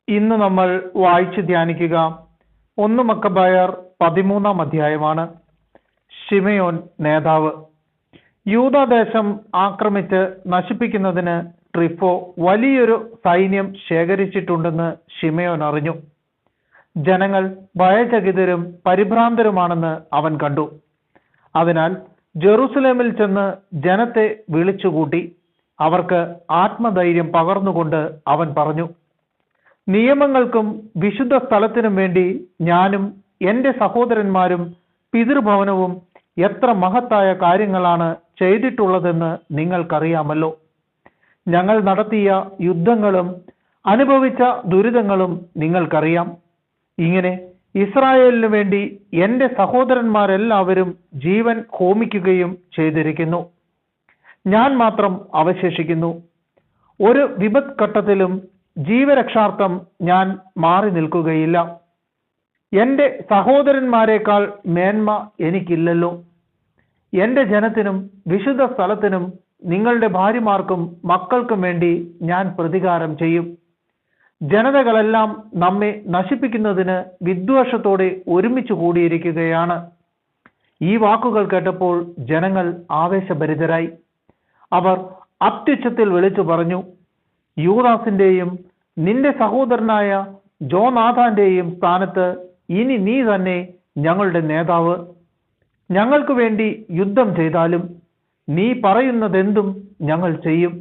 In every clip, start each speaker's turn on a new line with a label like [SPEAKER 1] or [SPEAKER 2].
[SPEAKER 1] ഇന്ന് നമ്മൾ വായിച്ചു ധ്യാനിക്കുക 1 മക്കബായർ 13-ാം അധ്യായമാണ്. ശിമയോൻ നേതാവ്. യൂദാദേശം ആക്രമിച്ച് നശിപ്പിക്കുന്നതിന് ട്രിഫോ വലിയൊരു സൈന്യം ശേഖരിച്ചിട്ടുണ്ടെന്ന് ശിമയോൻ അറിഞ്ഞു. ജനങ്ങൾ ഭയചകിതരും പരിഭ്രാന്തരുമാണെന്ന് അവൻ കണ്ടു. അതിനാൽ ജെറുസലേമിൽ ചെന്ന് ജനത്തെ വിളിച്ചുകൂട്ടി അവർക്ക് ആത്മധൈര്യം പകർന്നുകൊണ്ട് അവൻ പറഞ്ഞു, നിയമങ്ങൾക്കും വിശുദ്ധ സ്ഥലത്തിനും വേണ്ടി ഞാനും എൻ്റെ സഹോദരന്മാരും പിതൃഭവനവും എത്ര മഹത്തായ കാര്യങ്ങളാണ് ചെയ്തിട്ടുള്ളതെന്ന് നിങ്ങൾക്കറിയാമല്ലോ. ഞങ്ങൾ നടത്തിയ യുദ്ധങ്ങളും അനുഭവിച്ച ദുരിതങ്ങളും നിങ്ങൾക്കറിയാം. ഇങ്ങനെ ഇസ്രായേലിനു വേണ്ടി എൻ്റെ സഹോദരന്മാരെല്ലാവരും ജീവൻ ഹോമിക്കുകയും ചെയ്തിരിക്കുന്നു. ഞാൻ മാത്രം അവശേഷിക്കുന്നു. ഒരു വിപത്ഘട്ടത്തിലും ജീവരക്ഷാർത്ഥം ഞാൻ മാറി നിൽക്കുകയില്ല. എൻ്റെ സഹോദരന്മാരെക്കാൾ മേന്മ എനിക്കില്ലല്ലോ. എൻ്റെ ജനത്തിനും വിശുദ്ധ സ്ഥലത്തിനും നിങ്ങളുടെ ഭാര്യമാർക്കും മക്കൾക്കും വേണ്ടി ഞാൻ പ്രതികാരം ചെയ്യും. ജനതകളെല്ലാം നമ്മെ നശിപ്പിക്കുന്നതിന് വിദ്വേഷത്തോടെ ഒരുമിച്ച് കൂടിയിരിക്കുകയാണ്. ഈ വാക്കുകൾ കേട്ടപ്പോൾ ജനങ്ങൾ ആവേശഭരിതരായി. അവർ അത്യുച്ചത്തിൽ വിളിച്ചു പറഞ്ഞു, യൂദാസിന്റെയും നിന്റെ സഹോദരനായ ജോനാഥാന്റെയും സ്ഥാനത്ത് ഇനി നീ തന്നെ ഞങ്ങളുടെ നേതാവ്. ഞങ്ങൾക്ക് വേണ്ടി യുദ്ധം ചെയ്താലും നീ പറയുന്നതെന്തും ഞങ്ങൾ ചെയ്യും.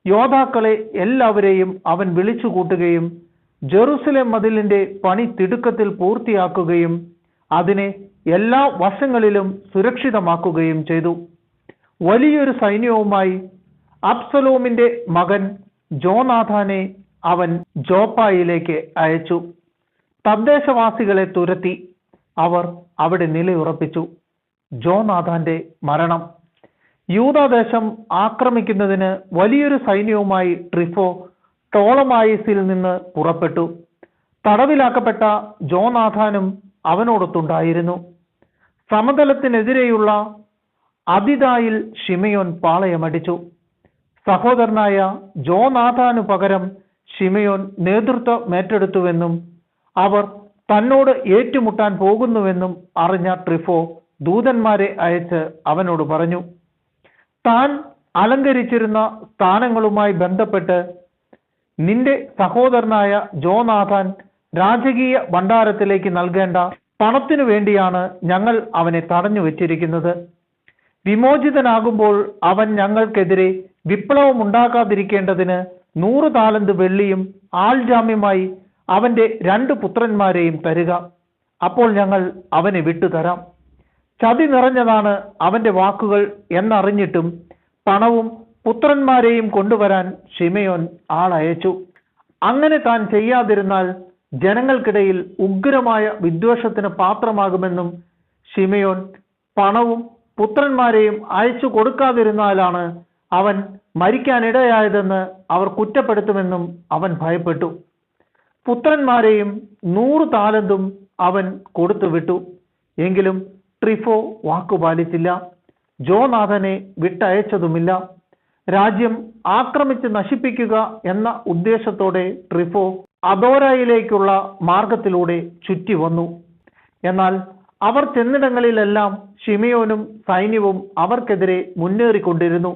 [SPEAKER 1] യോദ്ധാക്കളെ എല്ലാവരെയും അവൻ വിളിച്ചു കൂട്ടുകയും ജെറുസലേം മതിലിന്റെ പണി തിടുക്കത്തിൽ പൂർത്തിയാക്കുകയും അതിനെ എല്ലാ വശങ്ങളിലും സുരക്ഷിതമാക്കുകയും ചെയ്തു. വലിയൊരു സൈന്യവുമായി അബ്സലോമിന്റെ മകൻ ജോനാഥാനെ അവൻ ജോപ്പായിലേക്ക് അയച്ചു. തദ്ദേശവാസികളെ തുരത്തി അവർ അവിടെ നിലയുറപ്പിച്ചു. ജോനാഥാന്റെ മരണം. യൂദാദേശം ആക്രമിക്കുന്നതിന് വലിയൊരു സൈന്യവുമായി ട്രിഫോ ടോളമായിസിൽ നിന്ന് പുറപ്പെട്ടു. തടവിലാക്കപ്പെട്ട ജോനാഥാനും അവനോടൊത്തുണ്ടായിരുന്നു. സമതലത്തിനെതിരെയുള്ള അതിദായിൽ ശിമയോൻ പാളയമടിച്ചു. സഹോദരനായ ജോനാഥാനു പകരം ശിമയോൻ നേതൃത്വം ഏറ്റെടുത്തുവെന്നും അവർ തന്നോട് ഏറ്റുമുട്ടാൻ പോകുന്നുവെന്നും അറിഞ്ഞ ട്രിഫോ ദൂതന്മാരെ അയച്ച് അവനോട് പറഞ്ഞു, താൻ അലങ്കരിച്ചിരുന്ന സ്ഥാനങ്ങളുമായി ബന്ധപ്പെട്ട് നിന്റെ സഹോദരനായ ജോനാഥാൻ രാജകീയ ഭണ്ഡാരത്തിലേക്ക് നൽകേണ്ട പണത്തിനു വേണ്ടിയാണ് ഞങ്ങൾ അവനെ തടഞ്ഞു വച്ചിരിക്കുന്നത്. വിമോചിതനാകുമ്പോൾ അവൻ ഞങ്ങൾക്കെതിരെ വിപ്ലവം ഉണ്ടാക്കാതിരിക്കേണ്ടതിന് 100 താലന്ത് വെള്ളിയും ആൾജാമ്യമായി അവന്റെ 2 പുത്രന്മാരെയും തരിക. അപ്പോൾ ഞങ്ങൾ അവനെ വിട്ടുതരാം. ചതി നിറഞ്ഞതാണ് അവന്റെ വാക്കുകൾ എന്നറിഞ്ഞിട്ടും പണവും പുത്രന്മാരെയും കൊണ്ടുവരാൻ ശിമയോൻ ആളയച്ചു. അങ്ങനെ താൻ ചെയ്യാതിരുന്നാൽ ജനങ്ങൾക്കിടയിൽ ഉഗ്രമായ വിദ്വേഷത്തിന് പാത്രമാകുമെന്നും ശിമയോൻ പണവും പുത്രന്മാരെയും അയച്ചു കൊടുക്കാതിരുന്നാലാണ് അവൻ മരിക്കാനിടയായതെന്ന് അവർ കുറ്റപ്പെടുത്തുമെന്നും അവൻ ഭയപ്പെട്ടു. പുത്രന്മാരെയും 100 താലന്തും അവൻ കൊടുത്തുവിട്ടു. എങ്കിലും ട്രിഫോ വാക്കുപാലിച്ചില്ല. ജോനാഥനെ വിട്ടയച്ചതുമില്ല. രാജ്യം ആക്രമിച്ച് നശിപ്പിക്കുക എന്ന ഉദ്ദേശത്തോടെ ട്രിഫോ അദോരയിലേക്കുള്ള മാർഗത്തിലൂടെ ചുറ്റി വന്നു. എന്നാൽ അവർ ചെന്നിടങ്ങളിലെല്ലാം ശിമയോനും സൈന്യവും അവർക്കെതിരെ മുന്നേറിക്കൊണ്ടിരുന്നു.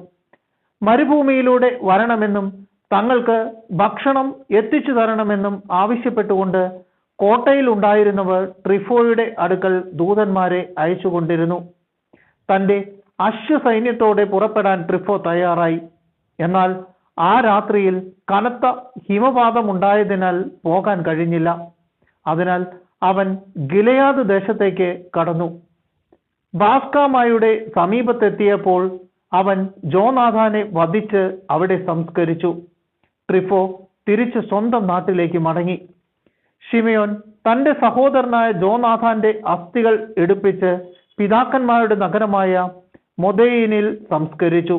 [SPEAKER 1] മരുഭൂമിയിലൂടെ വരണമെന്നും തങ്ങൾക്ക് ഭക്ഷണം എത്തിച്ചു തരണമെന്നും ആവശ്യപ്പെട്ടുകൊണ്ട് കോട്ടയിൽ ഉണ്ടായിരുന്നവർ ട്രിഫോയുടെ അടുക്കൽ ദൂതന്മാരെ അയച്ചുകൊണ്ടിരുന്നു. തന്റെ അശ്വസൈന്യത്തോടെ പുറപ്പെടാൻ ട്രിഫോ തയ്യാറായി. എന്നാൽ ആ രാത്രിയിൽ കനത്ത ഹിമപാതമുണ്ടായതിനാൽ പോകാൻ കഴിഞ്ഞില്ല. അതിനാൽ അവൻ ഗിലെയാദ് ദേശത്തേക്ക് കടന്നു. ബാസ്കാമായുടെ സമീപത്തെത്തിയപ്പോൾ അവൻ ജോനാഥാനെ വധിച്ച് അവിടെ സംസ്കരിച്ചു. ട്രിഫോ തിരിച്ച് സ്വന്തം നാട്ടിലേക്ക് മടങ്ങി. ശിമയോൻ തന്റെ സഹോദരനായ ജോനാഥാന്റെ അസ്ഥികൾ എടുപ്പിച്ച് പിതാക്കന്മാരുടെ നഗരമായ മൊദെയിനിൽ സംസ്കരിച്ചു.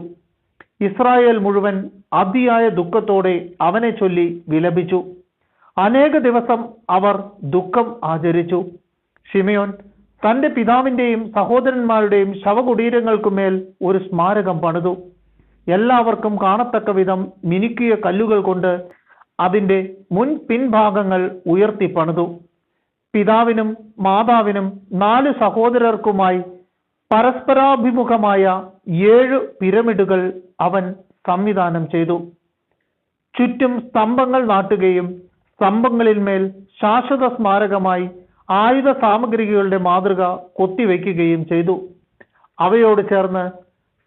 [SPEAKER 1] ഇസ്രായേൽ മുഴുവൻ അതിയായ ദുഃഖത്തോടെ അവനെ ചൊല്ലി വിലപിച്ചു. അനേക ദിവസം അവർ ദുഃഖം ആചരിച്ചു. ശിമയോൻ തന്റെ പിതാവിന്റെയും സഹോദരന്മാരുടെയും ശവകുടീരങ്ങൾക്കുമേൽ ഒരു സ്മാരകം പണിതു. എല്ലാവർക്കും കാണത്തക്ക വിധം മിനുക്കിയ കല്ലുകൾ കൊണ്ട് അതിൻ്റെ മുൻ പിൻഭാഗങ്ങൾ ഉയർത്തി പണിതു. പിതാവിനും മാതാവിനും 4 സഹോദരർക്കുമായി പരസ്പരാഭിമുഖമായ 7 പിരമിഡുകൾ അവൻ സംവിധാനം ചെയ്തു. ചുറ്റും സ്തംഭങ്ങൾ നാട്ടുകയും സ്തംഭങ്ങളിന്മേൽ ശാശ്വത സ്മാരകമായി ആയുധ സാമഗ്രികളുടെ മാതൃക കൊത്തിവെക്കുകയും ചെയ്തു. അവയോട് ചേർന്ന്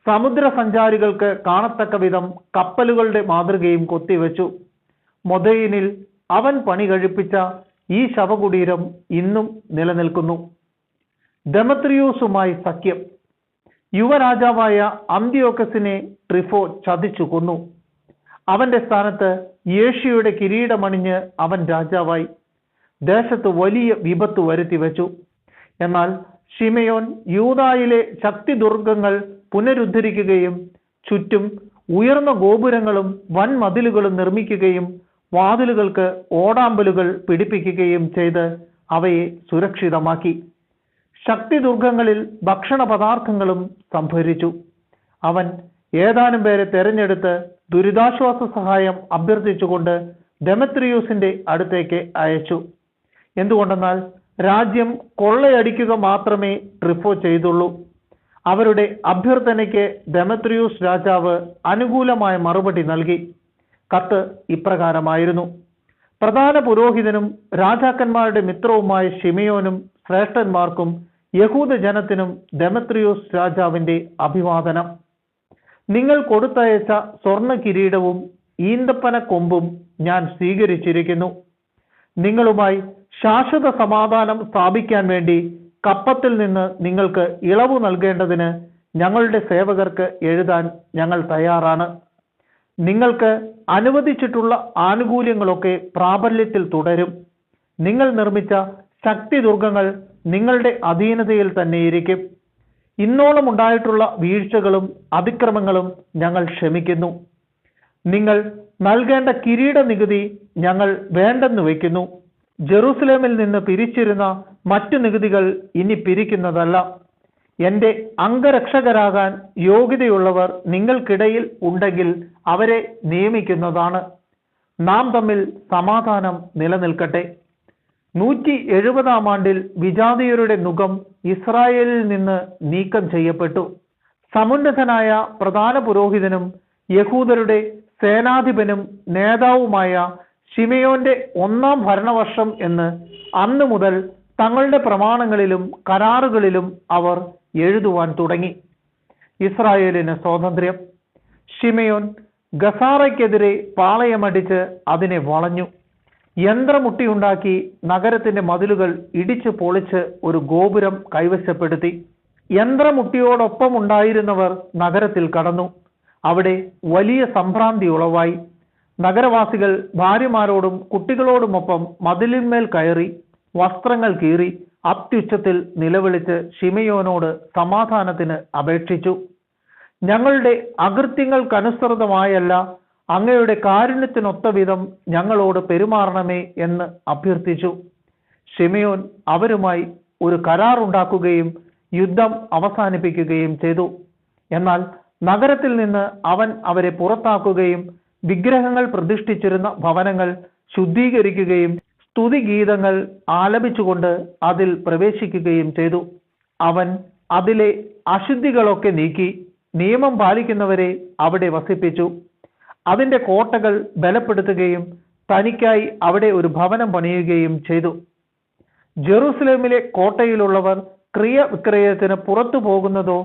[SPEAKER 1] സമുദ്ര സഞ്ചാരികൾക്ക് കാണത്തക്ക വിധം കപ്പലുകളുടെ മാതൃകയും കൊത്തിവെച്ചു. മൊദയിനിൽ അവൻ പണി കഴിപ്പിച്ച ഈ ശവകുടീരം ഇന്നും നിലനിൽക്കുന്നു. ദെമത്രിയൂസുമായി സഖ്യം. യുവരാജാവായ അന്ത്യോക്കസിനെ ട്രിഫോ ചതിച്ചു കൊന്നു. അവന്റെ സ്ഥാനത്ത് യേശുയുടെ കിരീടമണിഞ്ഞ് അവൻ രാജാവായി. ദേശത്ത് വലിയ വിപത്ത് വരുത്തി വെച്ചു. എന്നാൽ ശിമയോൻ യൂദായിലെ ശക്തിദുർഗങ്ങൾ പുനരുദ്ധരിക്കുകയും ചുറ്റും ഉയർന്ന ഗോപുരങ്ങളും വൻമതിലുകളും നിർമ്മിക്കുകയും വാതിലുകൾക്ക് ഓടാമ്പലുകൾ പിടിപ്പിക്കുകയും ചെയ്ത് അവയെ സുരക്ഷിതമാക്കി. ശക്തിദുർഗങ്ങളിൽ ഭക്ഷണ പദാർത്ഥങ്ങളും സംഭരിച്ചു. അവൻ ഏതാനും പേരെ തെരഞ്ഞെടുത്ത് ദുരിതാശ്വാസ സഹായം അഭ്യർത്ഥിച്ചുകൊണ്ട് ദെമത്രിയൂസിന്റെ അടുത്തേക്ക് അയച്ചു. എന്തുകൊണ്ടെന്നാൽ രാജ്യം കൊള്ളയടിക്കുക മാത്രമേ ട്രിഫോ ചെയ്തുള്ളൂ. അവരുടെ അഭ്യർത്ഥനയ്ക്ക് ദെമത്രിയൂസ് രാജാവ് അനുകൂലമായ മറുപടി നൽകി. കത്ത് ഇപ്രകാരമായിരുന്നു: പ്രധാന പുരോഹിതനും രാജാക്കന്മാരുടെ മിത്രവുമായ ശിമയോനും ശ്രേഷ്ഠന്മാർക്കും യഹൂദ ജനത്തിനും ദെമത്രിയൂസ് രാജാവിന്റെ അഭിവാദനം. നിങ്ങൾ കൊടുത്തയച്ച സ്വർണ്ണ കിരീടവും ഈന്തപ്പന കൊമ്പും ഞാൻ സ്വീകരിച്ചിരിക്കുന്നു. നിങ്ങളുമായി ശാശ്വത സമാധാനം സ്ഥാപിക്കാൻ വേണ്ടി കപ്പത്തിൽ നിന്ന് നിങ്ങൾക്ക് ഇളവ് നൽകേണ്ടതിന് ഞങ്ങളുടെ സേവകർക്ക് എഴുതാൻ ഞങ്ങൾ തയ്യാറാണ്. നിങ്ങൾക്ക് അനുവദിച്ചിട്ടുള്ള ആനുകൂല്യങ്ങളൊക്കെ പ്രാബല്യത്തിൽ തുടരും. നിങ്ങൾ നിർമ്മിച്ച ശക്തിദുർഗങ്ങൾ നിങ്ങളുടെ അധീനതയിൽ തന്നെയിരിക്കും. ഇന്നോളം ഉണ്ടായിട്ടുള്ള വീഴ്ചകളും അതിക്രമങ്ങളും ഞങ്ങൾ ക്ഷമിക്കുന്നു. നിങ്ങൾ നൽകേണ്ട കിരീട നികുതി ഞങ്ങൾ വേണ്ടെന്ന് വയ്ക്കുന്നു. ജെറൂസലേമിൽ നിന്ന് പിരിച്ചിരുന്ന മറ്റു നികുതികൾ ഇനി പിരിക്കുന്നതല്ല. എൻ്റെ അംഗരക്ഷകരാകാൻ യോഗ്യതയുള്ളവർ നിങ്ങൾക്കിടയിൽ ഉണ്ടെങ്കിൽ അവരെ നിയമിക്കുന്നതാണ്. നാം തമ്മിൽ സമാധാനം നിലനിൽക്കട്ടെ. 170-ാം ആണ്ടിൽ വിജാതീയരുടെ നുകം ഇസ്രായേലിൽ നിന്ന് നീക്കം ചെയ്യപ്പെട്ടു. സമുന്നതനായ പ്രധാന പുരോഹിതനും യഹൂദരുടെ സേനാധിപനും നേതാവുമായ ശിമയോന്റെ 1-ാം ഭരണവർഷം എന്ന് അന്ന് മുതൽ തങ്ങളുടെ പ്രമാണങ്ങളിലും കരാറുകളിലും അവർ എഴുതുവാൻ തുടങ്ങി. ഇസ്രായേലിന് സ്വാതന്ത്ര്യം. ശിമയോൻ ഗസാറയ്ക്കെതിരെ പാളയമടിച്ച് അതിനെ വളഞ്ഞു. യന്ത്രമുട്ടിയുണ്ടാക്കി നഗരത്തിന്റെ മതിലുകൾ ഇടിച്ചു പൊളിച്ച് ഒരു ഗോപുരം കൈവശപ്പെടുത്തി. യന്ത്രമുട്ടിയോടൊപ്പം ഉണ്ടായിരുന്നവർ നഗരത്തിൽ കടന്നു. അവിടെ വലിയ സംഭ്രാന്തി ഉളവായി. നഗരവാസികൾ ഭാര്യമാരോടും കുട്ടികളോടുമൊപ്പം മതിലിന്മേൽ കയറി വസ്ത്രങ്ങൾ കീറി അത്യുച്ചത്തിൽ നിലവിളിച്ച് ശിമയോനോട് സമാധാനത്തിന് അപേക്ഷിച്ചു. ഞങ്ങളുടെ അകൃത്യങ്ങൾക്കനുസൃതമായല്ല, അങ്ങയുടെ കാരുണ്യത്തിനൊത്ത വിധം ഞങ്ങളോട് പെരുമാറണമേ എന്ന് അഭ്യർത്ഥിച്ചു. ശിമയോൻ അവരുമായി ഒരു കരാറുണ്ടാക്കുകയും യുദ്ധം അവസാനിപ്പിക്കുകയും ചെയ്തു. എന്നാൽ നഗരത്തിൽ നിന്ന് അവൻ അവരെ പുറത്താക്കുകയും വിഗ്രഹങ്ങൾ പ്രതിഷ്ഠിച്ചിരുന്ന ഭവനങ്ങൾ ശുദ്ധീകരിക്കുകയും സ്തുതിഗീതങ്ങൾ ആലപിച്ചുകൊണ്ട് അതിൽ പ്രവേശിക്കുകയും ചെയ്തു. അവൻ അതിലെ അശുദ്ധികളൊക്കെ നീക്കി നിയമം പാലിക്കുന്നവരെ അവിടെ വസിപ്പിച്ചു. അതിൻ്റെ കോട്ടകൾ ബലപ്പെടുത്തുകയും തനിക്കായി അവിടെ ഒരു ഭവനം പണിയുകയും ചെയ്തു. ജെറൂസലേമിലെ കോട്ടയിലുള്ളവർ ക്രിയവിക്രയത്തിന് പുറത്തു പോകുന്നതോ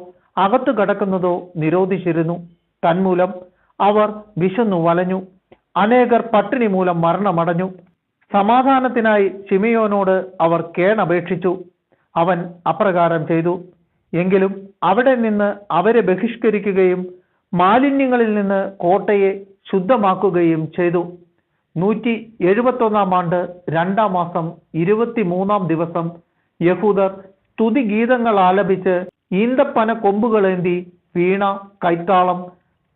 [SPEAKER 1] അകത്തു കടക്കുന്നതോ നിരോധിച്ചിരുന്നു. തന്മൂലം അവർ വിശന്നു വലഞ്ഞു. അനേകർ പട്ടിണി മൂലം മരണമടഞ്ഞു. സമാധാനത്തിനായി ശിമയോനോട് അവർ കേണപേക്ഷിച്ചു. അവൻ അപ്രകാരം ചെയ്തു. എങ്കിലും അവിടെ നിന്ന് അവരെ ബഹിഷ്കരിക്കുകയും മാലിന്യങ്ങളിൽ നിന്ന് കോട്ടയെ ശുദ്ധമാക്കുകയും ചെയ്തു. 171-ാം ആണ്ട് 2-ാം മാസം 23-ാം ദിവസം യഹൂദർ സ്തുതിഗീതങ്ങൾ ആലപിച്ച് ഈന്തപ്പന കൊമ്പുകളേന്തി വീണ, കൈത്താളം,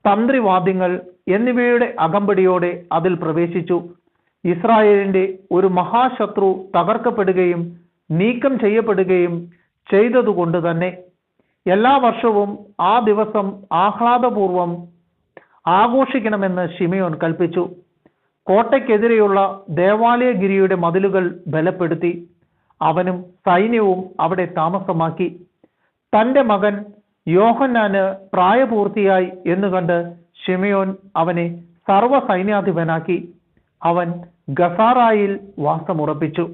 [SPEAKER 1] തന്ത്രിവാദ്യങ്ങൾ എന്നിവയുടെ അകമ്പടിയോടെ അതിൽ പ്രവേശിച്ചു. ഇസ്രായേലിന്റെ ഒരു മഹാശത്രു തകർക്കപ്പെടുകയും നീക്കം ചെയ്യപ്പെടുകയും ചെയ്തതുകൊണ്ട് തന്നെ എല്ലാ വർഷവും ആ ദിവസം ആഹ്ലാദപൂർവം ആഘോഷിക്കണമെന്ന് ശിമയോൻ കൽപ്പിച്ചു. കോട്ടയ്ക്കെതിരെയുള്ള ദേവാലയഗിരിയുടെ മതിലുകൾ ബലപ്പെടുത്തി. അവനും സൈന്യവും അവിടെ താമസമാക്കി. തന്റെ മകൻ യോഹന്നാന് പ്രായപൂർത്തിയായി എന്ന് കണ്ട് ശിമയോൻ അവനെ സർവ്വസൈന്യാധിപനാക്കി. അവൻ ഗസാറായിൽ വാസമുറപ്പിച്ചു.